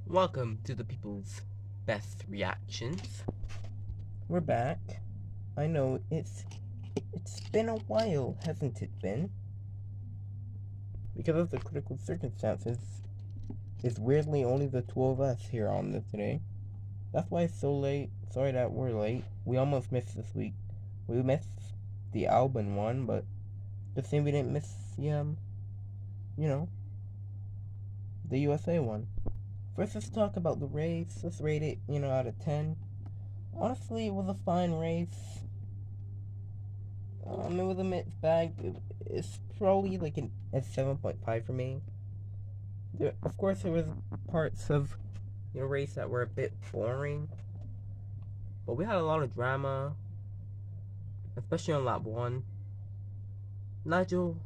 Welcome to the people's best reactions. We're back. I know it's been a while, hasn't it been? Because of the critical circumstances, it's weirdly only the two of us here on this today. That's why it's so late. Sorry that we're late. We almost missed this week. We missed the Albin one, but the same we didn't miss you know, the USA one. First, let's talk about the race. Let's rate it, out of 10. Honestly, it was a fine race. It was a mixed bag. It's probably like a 7.5 for me. Of course, there was parts of race that were a bit boring, but we had a lot of drama, especially on lap one. Nigel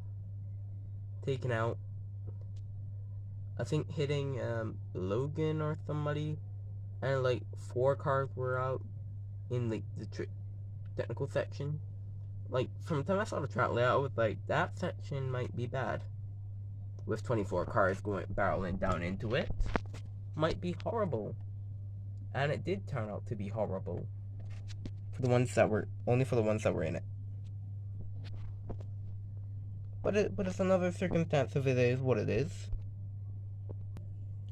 taken out. I think hitting Logan or somebody, and like 4 cars were out in like the technical section. Like, from the time I saw the track layout, I was like, that section might be bad. With 24 cars barreling down into it, might be horrible. And it did turn out to be horrible. For the ones that were, only for the ones that were in it. But it's another circumstance of it is what it is.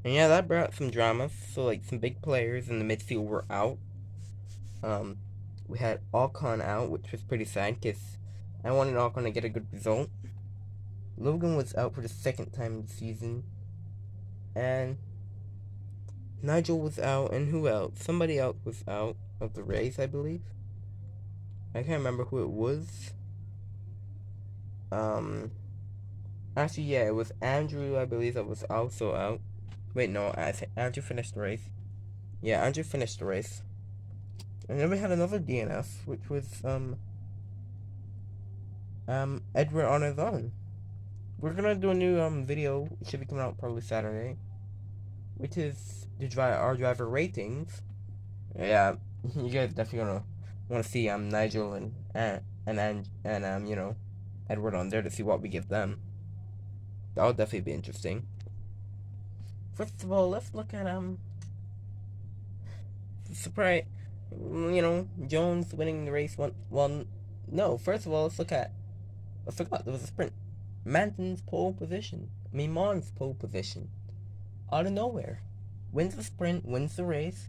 And yeah, that brought some drama. So, like, some big players in the midfield were out. We had Alcon out, which was pretty sad because I wanted Alcon to get a good result. Logan was out for the second time this season. And Nigel was out, and who else? Somebody else was out of the race, I believe. I can't remember who it was. Actually, yeah, it was Andrew, I believe, that was also out. Wait, no, Andrew finished the race. Yeah, Andrew finished the race. And then we had another DNF, which was, Edward on his own. We're gonna do a new, video, it should be coming out probably Saturday, which is our driver ratings. Yeah, you guys definitely gonna want to see, Nigel and Edward on there to see what we give them. That'll definitely be interesting. First of all, let's look at, surprise, Jones winning the race no, first of all, let's look at, I forgot, there was a sprint. Mons pole position. Out of nowhere. Wins the sprint, wins the race,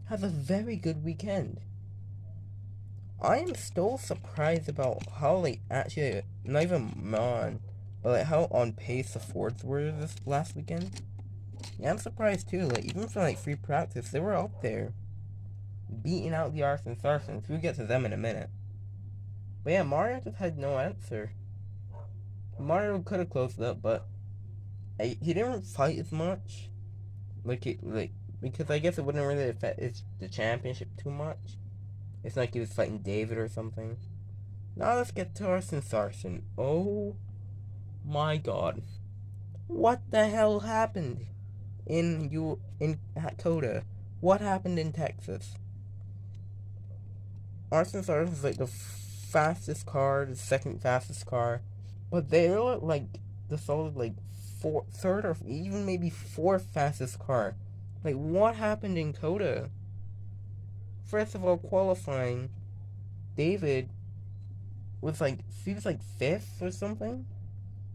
has a very good weekend. I am still surprised about how, like, actually, not even Mon, but like how on pace the Fords were this last weekend. Yeah, I'm surprised too. Like, even for like free practice, they were up there, beating out the Arson Sarsons. We'll get to them in a minute. But yeah, Mario just had no answer. Mario could have closed it up, but he didn't fight as much. Because I guess it wouldn't really affect the championship too much. It's not like he was fighting David or something. Now let's get to Arson Sarson. Oh my god. What the hell happened in Dakota? What happened in Texas? Arson Sarson is like the fastest car, the second fastest car. But they're like the solid like third or even maybe fourth fastest car. Like, what happened in Coda? First of all, qualifying, David was like, he was like fifth or something.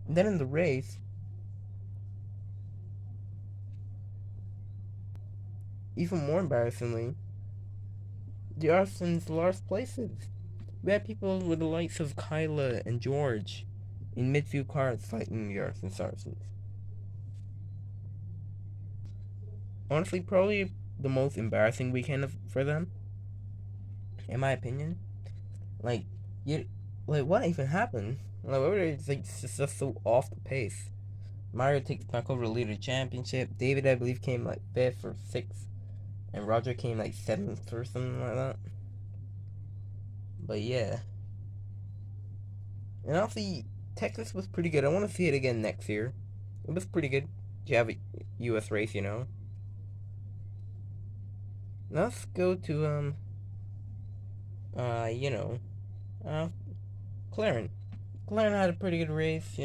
And then in the race, even more embarrassingly, the Arsons lost places. We had people with the likes of Kyla and George in midfield cars fighting the Arson Sarsons. Honestly, probably the most embarrassing weekend for them, in my opinion. Like, what even happened? Like, it's like just so off the pace. Mario takes back over to lead the championship. David, I believe, came like 5th or 6th, and Roger came like 7th or something like that. But yeah, and honestly, Texas was pretty good. I want to see it again next year. It was pretty good. You have a U.S. race, Let's go to McLaren. McLaren had a pretty good race,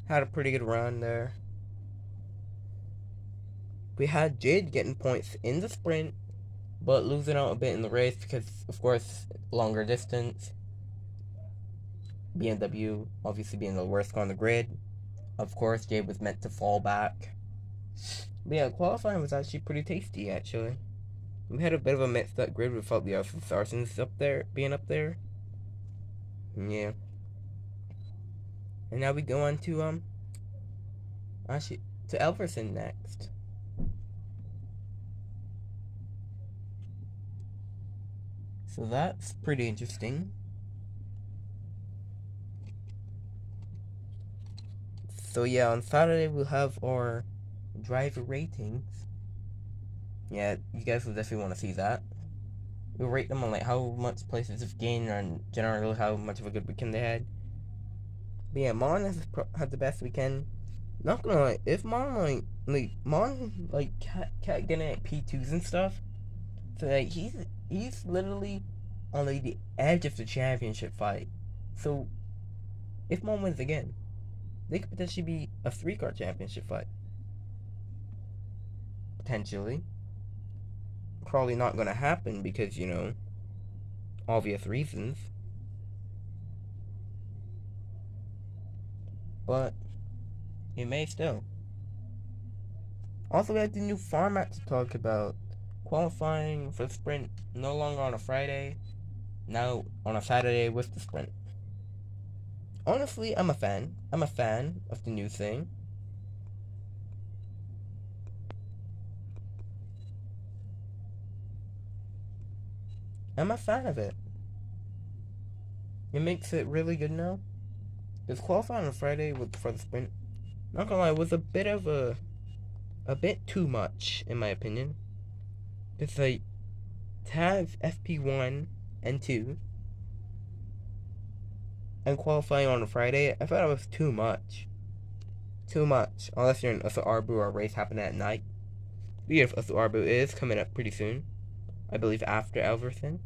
had a pretty good run there. we had Jade getting points in the sprint, but losing out a bit in the race because, of course, longer distance. BMW obviously being the worst car on the grid. Of course, Jade was meant to fall back. But yeah, qualifying was actually pretty tasty, actually. We had a bit of a mixed up grid without the other Sarsens being up there. Yeah. And now we go on to, actually, to Elverson next. So that's pretty interesting. So yeah, on Saturday we'll have our driver ratings. Yeah, you guys will definitely want to see that. We'll rate them on like how much places have gained and generally how much of a good weekend they had. But yeah, Mon has had the best weekend. Not gonna lie, if Mon Mon kept getting at P2s and stuff, so like he's literally on like the edge of the championship fight. So if Mon wins again, they could potentially be a 3-car championship fight. Potentially. Probably not gonna happen because, you know, obvious reasons. But it may still. Also, we have the new format to talk about. Qualifying for the sprint no longer on a Friday, now on a Saturday with the sprint. Honestly, I'm a fan. I'm a fan of the new thing. I'm a fan of it. It makes it really good now. Because qualifying on a Friday for the sprint, not gonna lie, was a bit too much in my opinion. It's like to have FP1 and 2 and qualifying on a Friday, I thought it was too much. Too much. Unless you're in Usa Arbu or a race happening at night. The year of Usa Arbu is coming up pretty soon. I believe after Elverson.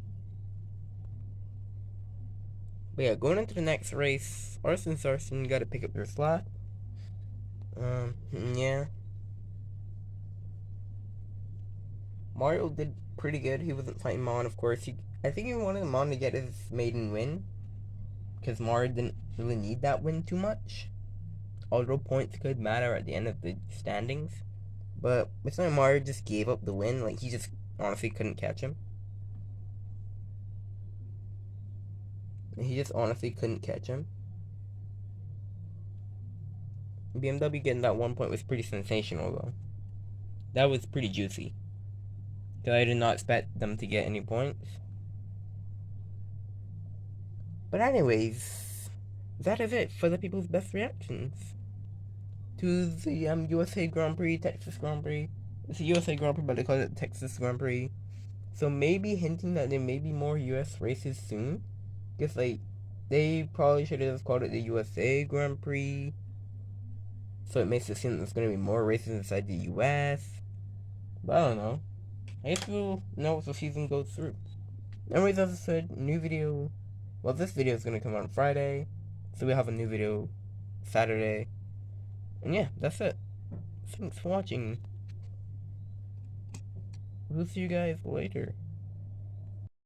But yeah, going into the next race, Sarson got to pick up their slot. Yeah. Mario did pretty good. He wasn't fighting Mon, of course. I think he wanted Mon to get his maiden win. Because Mario didn't really need that win too much. Although points could matter at the end of the standings. But it's like Mario just gave up the win. Like, he just honestly couldn't catch him. He just honestly couldn't catch him. BMW getting that 1 point was pretty sensational, though. That was pretty juicy. Because I did not expect them to get any points. But anyways, that is it for the people's best reactions to the USA Grand Prix, Texas Grand Prix. It's a USA Grand Prix, but they call it Texas Grand Prix. So maybe hinting that there may be more US races soon. Because, like, they probably should have just called it the USA Grand Prix. So it makes it seem that there's going to be more races inside the US. But I don't know. I guess we'll know as the season goes through. Anyways, as I said, new video. Well, this video is going to come out on Friday. So we'll have a new video Saturday. And yeah, that's it. Thanks for watching. We'll see you guys later.